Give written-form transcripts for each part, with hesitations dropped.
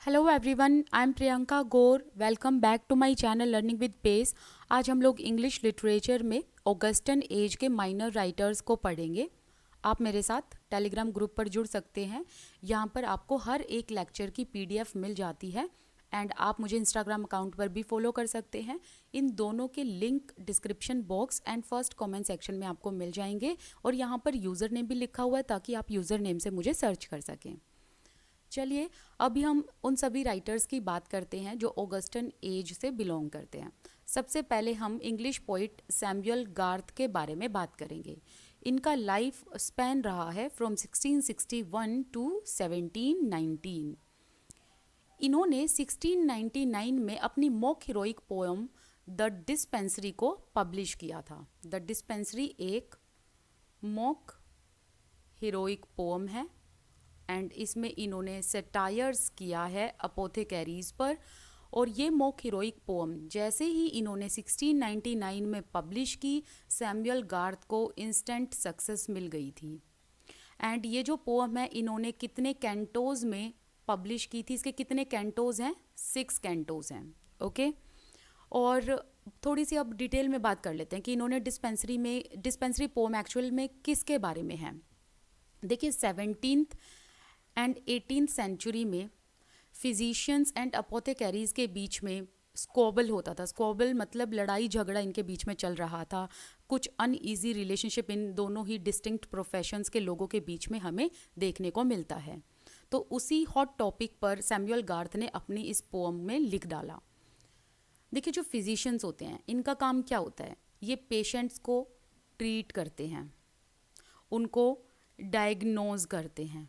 Hello everyone, I am Priyanka Gaur. Welcome back to my channel learning with pace. आज हम लोग English literature में Augustan age के minor writers को पढ़ेंगे। आप मेरे साथ टेलीग्राम ग्रुप पर जुड़ सकते हैं। यहाँ पर आपको हर एक लेक्चर की पीडीएफ मिल जाती है एंड आप मुझे इंस्टाग्राम अकाउंट पर भी फॉलो कर सकते हैं। इन दोनों के link description box and first comment section में आपको मिल जाएंगे और यहाँ पर यूज़र नेम भी लिखा हुआ है ताकि आप यूज़र नेम से मुझे सर्च कर सकें। चलिए अभी हम उन सभी राइटर्स की बात करते हैं जो ऑगस्टन एज से बिलोंग करते हैं। सबसे पहले हम इंग्लिश पोइट सैमुअल गार्थ के बारे में बात करेंगे। इनका लाइफ स्पैन रहा है फ्रॉम 1661 टू 1719। इन्होंने 1699 में अपनी mock heroic poem the dispensary को पब्लिश किया था। द डिस्पेंसरी एक मॉक हीरोइक पोएम है एंड इसमें इन्होंने सेटायर्स किया है अपोथेकेरीज पर। और ये मॉक हीरोइक पोम जैसे ही इन्होंने 1699 में पब्लिश की, सैमुअल गार्थ को इंस्टेंट सक्सेस मिल गई थी। एंड ये जो पोम है इन्होंने कितने कैंटोज में पब्लिश की थी, इसके कितने कैंटोज हैं? 6 कैंटोज हैं। ओके और थोड़ी सी अब डिटेल में बात कर लेते हैं कि इन्होंने डिस्पेंसरी पोम एक्चुअल में किसके बारे में है। देखिए 17th एंड 18th सेंचुरी में फिजिशियंस एंड अपोथेकेरीज के बीच में स्क्वॉबल होता था। स्क्वॉबल मतलब लड़ाई झगड़ा इनके बीच में चल रहा था। कुछ अनईजी रिलेशनशिप इन दोनों ही डिस्टिंक्ट प्रोफेशंस के लोगों के बीच में हमें देखने को मिलता है। तो उसी हॉट टॉपिक पर सैमुअल गार्थ ने अपनी इस पोएम में लिख डाला। देखिए जो फिजिशियंस होते हैं इनका काम क्या होता है? ये पेशेंट्स को ट्रीट करते हैं, उनको डायग्नोज करते हैं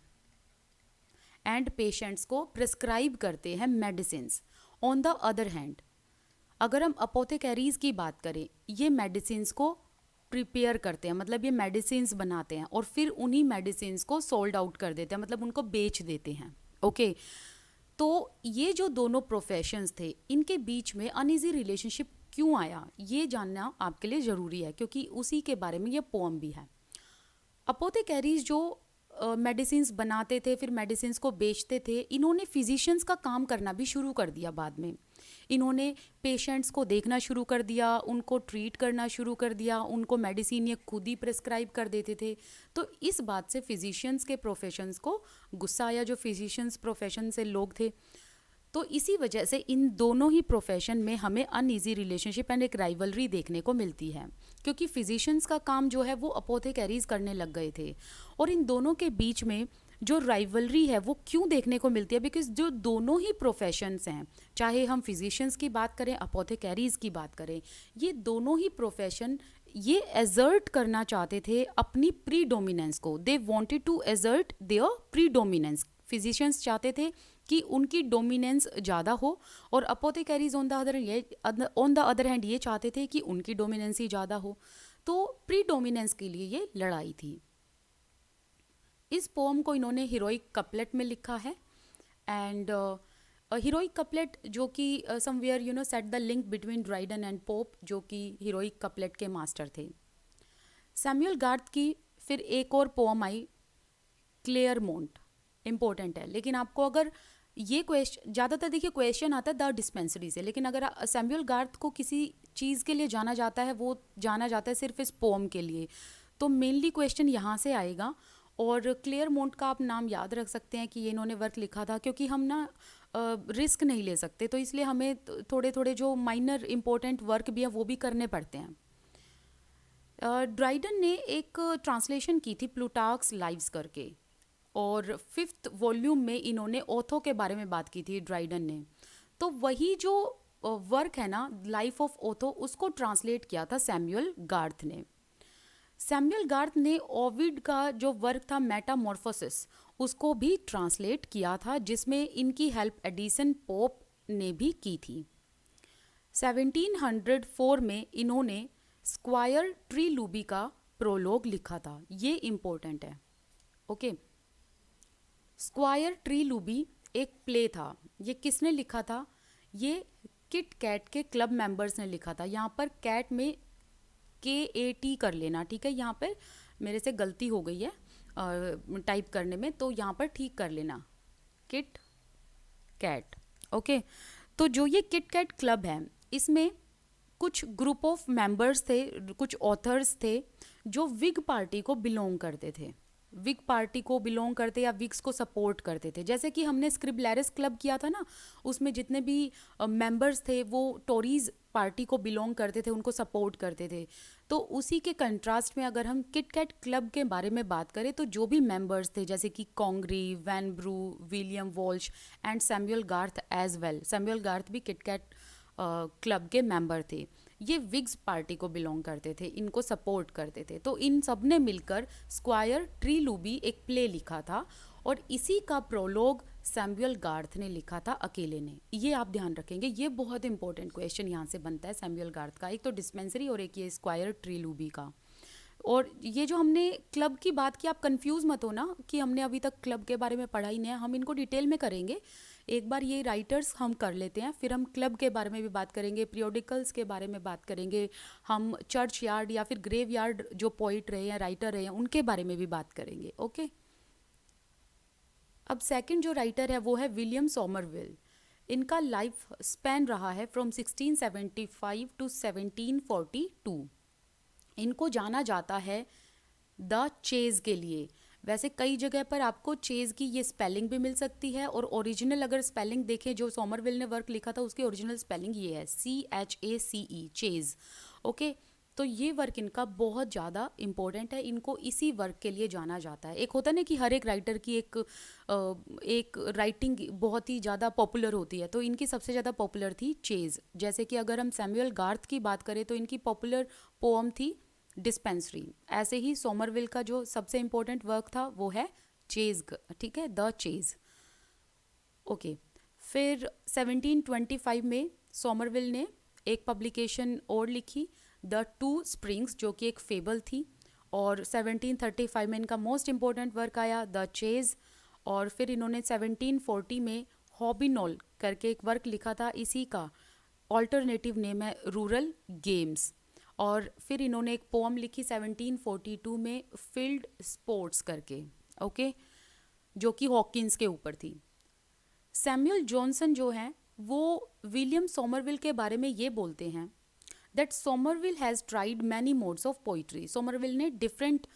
एंड पेशेंट्स को प्रिस्क्राइब करते हैं medicines. On the other hand अगर हम अपोथेकेरीज की बात करें, ये मेडिसिन्स को प्रिपेयर करते हैं, मतलब ये मेडिसिन्स बनाते हैं और फिर उन्हीं मेडिसिन्स को सोल्ड आउट कर देते हैं, मतलब उनको बेच देते हैं। ओके तो ये जो दोनों प्रोफेशंस थे इनके बीच में अनईजी रिलेशनशिप क्यों आया, ये जानना आपके लिए ज़रूरी है क्योंकि उसी के बारे में ये पोएम भी है। अपोथेकेरीज जो मेडिसिन्स बनाते थे फिर मेडिसिन्स को बेचते थे, इन्होंने फिजिशियंस का काम करना भी शुरू कर दिया। बाद में इन्होंने पेशेंट्स को देखना शुरू कर दिया, उनको ट्रीट करना शुरू कर दिया, उनको मेडिसिन ये खुद ही प्रिस्क्राइब कर देते थे। तो इस बात से फिजिशियंस के प्रोफेशंस को गुस्सा आया, जो फिजिशियंस प्रोफेशन से लोग थे। तो इसी वजह से इन दोनों ही प्रोफेशन में हमें अनईजी रिलेशनशिप एंड एक राइवलरी देखने को मिलती है क्योंकि फिजिशियंस का काम जो है वो अपोथेकेरीज करने लग गए थे। और इन दोनों के बीच में जो राइवलरी है वो क्यों देखने को मिलती है? बिकॉज जो दोनों ही प्रोफेशंस हैं, चाहे हम फिजिशियंस की बात करें अपोथेकेरीज की बात करें, ये दोनों ही प्रोफेशन ये एजर्ट करना चाहते थे अपनी प्रीडोमिनेंस को। They wanted to assert their predominance. Physicians चाहते थे कि उनकी डोमिनेंस ज़्यादा हो और apothecaries on the other hand ये चाहते थे कि उनकी डोमिनेंस ही ज़्यादा हो। तो प्रीडोमिनेंस के लिए ये लड़ाई थी। इस पोम को इन्होंने हीरोइक कपलेट में लिखा है एंड हीरोइक कपलेट जो कि somewhere set the link between Dryden and pope, जो कि हीरोइक कपलेट के मास्टर थे। सैमुअल गार्थ की फिर एक और पोम आई क्लेयरमोंट, इम्पोर्टेंट है। लेकिन आपको अगर ये क्वेश्चन ज़्यादातर देखिए क्वेश्चन आता है द डिस्पेंसरी से, लेकिन अगर सैमुअल गार्थ को किसी चीज़ के लिए जाना जाता है वो जाना जाता है सिर्फ इस पोम के लिए, तो मेनली क्वेश्चन यहाँ से आएगा। और क्लेयरमोंट का आप नाम याद रख सकते हैं कि ये इन्होंने वर्क लिखा था क्योंकि हम ना रिस्क नहीं ले सकते, तो इसलिए हमें थोड़े थोड़े जो माइनर इंपॉर्टेंट वर्क भी हैं वो भी करने पड़ते हैं। ड्राइडन ने एक ट्रांसलेशन की थी प्लूटार्क्स लाइव्स करके और 5th वॉल्यूम में इन्होंने ओथो के बारे में बात की थी ड्राइडन ने। तो वही जो वर्क है ना लाइफ ऑफ ओथो, उसको ट्रांसलेट किया था सैमुअल गार्थ ने। सैमुअल गार्थ ने ओविड का जो वर्क था मेटामॉर्फोसिस, उसको भी ट्रांसलेट किया था जिसमें इनकी हेल्प एडिसन पोप ने भी की थी। 1704 में इन्होंने स्क्वायर ट्रीलूबी का प्रोलोग लिखा था, ये इम्पोर्टेंट है। ओके स्क्वायर ट्रीलूबी एक प्ले था। ये किसने लिखा था? ये किट कैट के क्लब मेंबर्स ने लिखा था। यहाँ पर कैट में KAT कर लेना, ठीक है? यहाँ पर मेरे से गलती हो गई है टाइप करने में, तो यहाँ पर ठीक कर लेना। Kit Kat. ओके, तो जो ये किट कैट क्लब है, इसमें कुछ ग्रुप ऑफ मेंबर्स थे, कुछ ऑथर्स थे जो विग पार्टी को बिलोंग करते थे, विग पार्टी को बिलोंग करते या विग्स को सपोर्ट करते थे। जैसे कि हमने स्क्रिबलैरिस क्लब किया था ना, उसमें जितने भी मेंबर्स थे वो टोरीज पार्टी को बिलोंग करते थे, उनको सपोर्ट करते थे। तो उसी के कंट्रास्ट में अगर हम किट कैट क्लब के बारे में बात करें, तो जो भी मेंबर्स थे जैसे कि Congreve, Vanbrugh, William Walsh and Samuel Garth as well, Samuel Garth भी किट कैट क्लब के मेंबर थे। ये विग्स पार्टी को बिलोंग करते थे, इनको सपोर्ट करते थे। तो इन सब ने मिलकर स्क्वायर ट्रीलूबी एक प्ले लिखा था, और इसी का प्रोलॉग सैमुअल गार्थ ने लिखा था अकेले ने। ये आप ध्यान रखेंगे, ये बहुत इंपॉर्टेंट क्वेश्चन यहाँ से बनता है सैमुअल गार्थ का, एक तो डिस्पेंसरी और एक ये स्क्वायर ट्रीलूबी का। और ये जो हमने क्लब की बात की, आप कंफ्यूज मत हो ना कि हमने अभी तक क्लब के बारे में पढ़ा ही नहीं है, हम इनको डिटेल में करेंगे। एक बार ये राइटर्स हम कर लेते हैं, फिर हम क्लब के बारे में भी बात करेंगे, पीरियोडिकल्स के बारे में बात करेंगे, हम चर्च यार्ड या फिर ग्रेव यार्ड जो पोइट रहे हैं, राइटर रहे हैं, उनके बारे में भी बात करेंगे। ओके, अब सेकंड जो राइटर है वो है विलियम सॉमरविल। इनका लाइफ स्पैन रहा है फ्रॉम 1675 टू 1742। इनको जाना जाता है द चेज के लिए। वैसे कई जगह पर आपको चेज की ये स्पेलिंग भी मिल सकती है, और ओरिजिनल अगर स्पेलिंग देखें जो सॉमरविल ने वर्क लिखा था उसकी ओरिजिनल स्पेलिंग ये है CHACE, चेज। ओके, तो ये वर्क इनका बहुत ज़्यादा इम्पोर्टेंट है, इनको इसी वर्क के लिए जाना जाता है। एक होता है ना कि हर एक राइटर की एक राइटिंग बहुत ही ज़्यादा पॉपुलर होती है, तो इनकी सबसे ज़्यादा पॉपुलर थी चेज। जैसे कि अगर हम सैमुअल गार्थ की बात करें तो इनकी पॉपुलर पोअम थी डिस्पेंसरी। ऐसे ही सोमरविल का जो सबसे इम्पोर्टेंट वर्क था वो है चेज, ठीक है, द चेज। ओके, फिर 1725 में सोमरविल ने एक पब्लिकेशन और लिखी, द टू स्प्रिंग्स, जो कि एक फेबल थी। और 1735 में इनका मोस्ट इम्पोर्टेंट वर्क आया द चेज। और फिर इन्होंने 1740 में हॉबिनॉल करके एक वर्क लिखा था, इसी का ऑल्टरनेटिव नेम है रूरल गेम्स। और फिर इन्होंने एक पोम लिखी 1742 में फील्ड स्पोर्ट्स करके, ओके, जो कि हॉकिंस के ऊपर थी। सैमुअल जॉनसन जो हैं वो विलियम सोमरविल के बारे में ये बोलते हैं that Somerville has tried many modes of poetry. Somerville ने डिफरेंट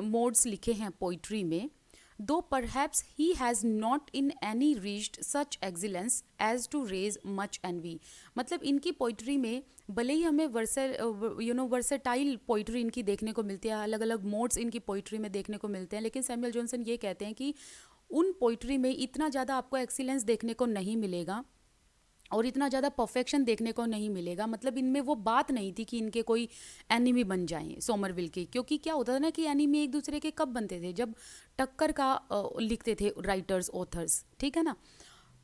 मोड्स लिखे हैं पोइट्री में, though perhaps he has not in any reached such excellence as to raise much envy. मतलब इनकी पोइट्री में भले ही हमें वर्सेटाइल पोइट्री इनकी देखने को मिलती है, अलग अलग मोड्स इनकी पोइट्री में देखने को मिलते हैं, लेकिन सैमुअल जॉनसन ये कहते हैं कि उन पोइट्री में इतना ज़्यादा आपको एक्सीलेंस देखने को नहीं मिलेगा और इतना ज़्यादा परफेक्शन देखने को नहीं मिलेगा। मतलब इनमें वो बात नहीं थी कि इनके कोई एनिमी बन जाएं सोमरविल के, क्योंकि क्या होता था ना कि एनिमी एक दूसरे के कब बनते थे, जब टक्कर का लिखते थे राइटर्स, ऑथर्स, ठीक है ना।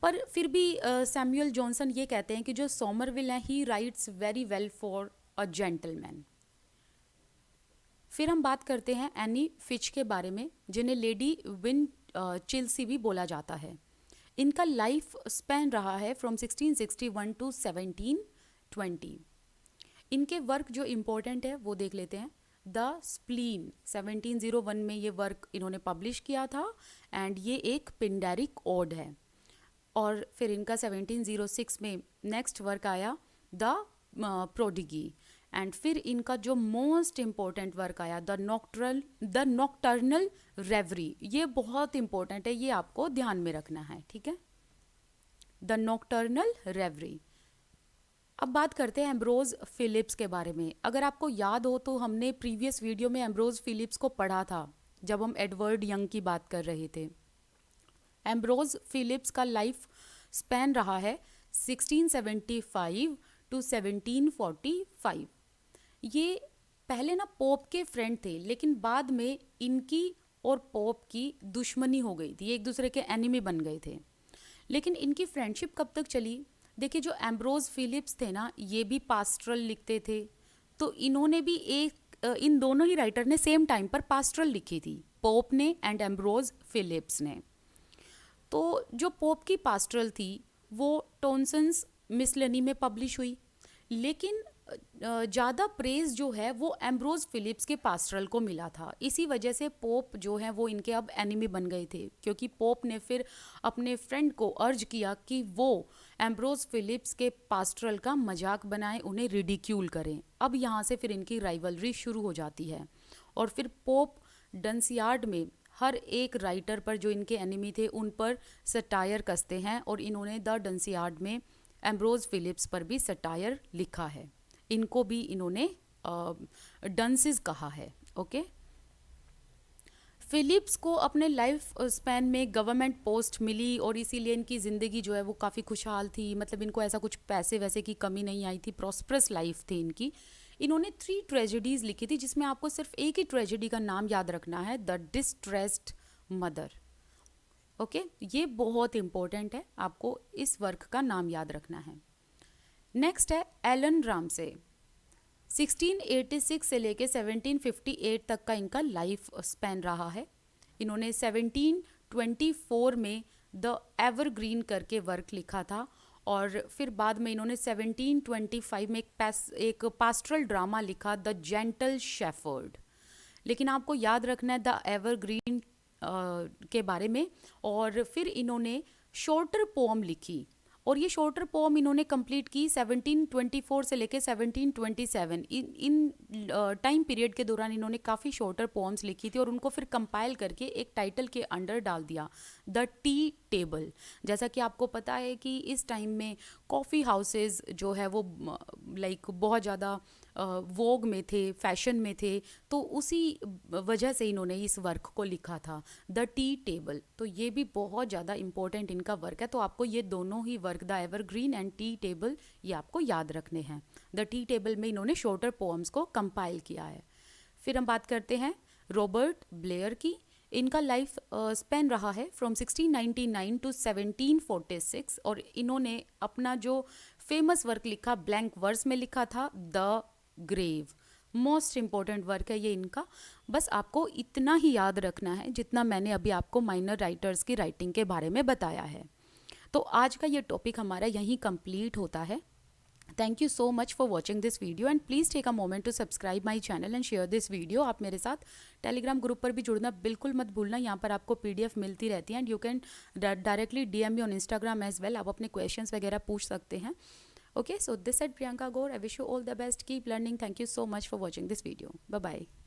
पर फिर भी सैमुअल जॉनसन ये कहते हैं कि जो सोमरविल हैं ही rights very well for a gentleman. फिर हम बात करते हैं एनी फिच के बारे में, जिन्हें लेडी विन चिल्सी भी बोला जाता है। इनका लाइफ स्पैन रहा है फ्रॉम 1661 टू 1720। इनके वर्क जो इम्पोर्टेंट है वो देख लेते हैं। द स्प्लीन 1701 में ये वर्क इन्होंने पब्लिश किया था, एंड ये एक पिंडेरिक ओड है। और फिर इनका 1706 में नेक्स्ट वर्क आया द प्रोडिगी। एंड फिर इनका जो मोस्ट इम्पोर्टेंट वर्क आया द नॉक्टर्नल रेवरी। ये बहुत इंपॉर्टेंट है, ये आपको ध्यान में रखना है, ठीक है, द नॉक्टर्नल रेवरी। अब बात करते हैं एम्ब्रोज फिलिप्स के बारे में। अगर आपको याद हो तो हमने प्रीवियस वीडियो में एम्ब्रोज फिलिप्स को पढ़ा था जब हम एडवर्ड यंग की बात कर रहे थे। एम्ब्रोज फिलिप्स का लाइफ स्पैन रहा है 1675 टू 1745। ये पहले ना पोप के फ्रेंड थे, लेकिन बाद में इनकी और पोप की दुश्मनी हो गई थी, एक दूसरे के एनिमी बन गए थे। लेकिन इनकी फ्रेंडशिप कब तक चली? देखिए, जो एम्ब्रोज फिलिप्स थे ना, ये भी पास्ट्रल लिखते थे, तो इन्होंने भी इन दोनों ही राइटर ने सेम टाइम पर पास्ट्रल लिखी थी, पोप ने एंड एम्ब्रोज फिलिप्स ने। तो जो पोप की पास्ट्रल थी वो टॉनसन्स मिसलेनी में पब्लिश हुई, लेकिन ज़्यादा प्रेज जो है वो एम्ब्रोज फिलिप्स के पास्टरल को मिला था। इसी वजह से पोप जो है वो इनके अब एनिमी बन गए थे, क्योंकि पोप ने फिर अपने फ्रेंड को अर्ज किया कि वो एम्ब्रोज फिलिप्स के पास्टरल का मजाक बनाएं, उन्हें रिडिक्यूल करें। अब यहाँ से फिर इनकी राइवलरी शुरू हो जाती है और फिर पोप डंसियार्ड में हर एक राइटर पर जो इनके एनिमी थे उन पर सटायर कसते हैं, और इन्होंने द डंसियार्ड में एम्ब्रोज फिलिप्स पर भी सटायर लिखा है। इनको भी इन्होंने डंसिस कहा है। ओके, फिलिप्स को अपने लाइफ स्पैन में गवर्नमेंट पोस्ट मिली और इसीलिए इनकी ज़िंदगी जो है वो काफ़ी खुशहाल थी। मतलब इनको ऐसा कुछ पैसे वैसे की कमी नहीं आई थी, प्रॉस्परस लाइफ थी इनकी। इन्होंने 3 ट्रेजेडीज़ लिखी थी, जिसमें आपको सिर्फ एक ही ट्रेजेडी का नाम याद रखना है, द डिस्ट्रेस्ड मदर। ओके, ये बहुत इंपॉर्टेंट है, आपको इस वर्क का नाम याद रखना है। नेक्स्ट है एलन रामसे। 1686 से लेके 1758 तक का इनका लाइफ स्पैन रहा है। इन्होंने 1724 में द एवरग्रीन करके वर्क लिखा था, और फिर बाद में इन्होंने 1725 में एक पास्टरल ड्रामा लिखा, द जेंटल शेफर्ड। लेकिन आपको याद रखना है द एवरग्रीन के बारे में। और फिर इन्होंने शॉर्टर पोम लिखी, और ये शॉर्टर पोम इन्होंने कंप्लीट की 1724 से लेके 1727। इन टाइम पीरियड के दौरान इन्होंने काफ़ी शॉर्टर पोम्स लिखी थी, और उनको फिर कंपाइल करके एक टाइटल के अंडर डाल दिया, द टी टेबल। जैसा कि आपको पता है कि इस टाइम में कॉफ़ी हाउसेस जो है वो लाइक बहुत ज़्यादा वोग में थे, फैशन में थे, तो उसी वजह से इन्होंने इस वर्क को लिखा था, द टी टेबल। तो ये भी बहुत ज़्यादा इम्पोर्टेंट इनका वर्क है, तो आपको ये दोनों ही work, the Evergreen and tea table, ये आपको याद रखने हैं। द टी टेबल में इन्होंने शॉर्टर पोम्स को कंपाइल किया है। फिर हम बात करते हैं रॉबर्ट ब्लेयर की। इनका लाइफ स्पेन रहा है फ्रॉम 1699 टू 1746, और इन्होंने अपना जो फेमस वर्क लिखा ब्लैंक वर्स में लिखा था, the grave. Most important work है ये इनका। बस आपको इतना ही याद रखना है जितना मैंने अभी आपको माइनर राइटर्स की राइटिंग के बारे में बताया है। तो आज का ये टॉपिक हमारा यहीं कंप्लीट होता है। Thank you so much for watching this video, and please take a moment to subscribe my channel and share this video. आप मेरे साथ टेलीग्राम ग्रुप पर भी जुड़ना बिल्कुल मत भूलना। यहाँ पर आपको PDF मिलती रहती है, and you can directly DM me on Instagram as well. आप अपने क्वेश्चंस वगैरह पूछ सकते हैं। Okay, so this is Priyanka Gaur. I wish you all the best. Keep learning. Thank you so much for watching this video. Bye bye.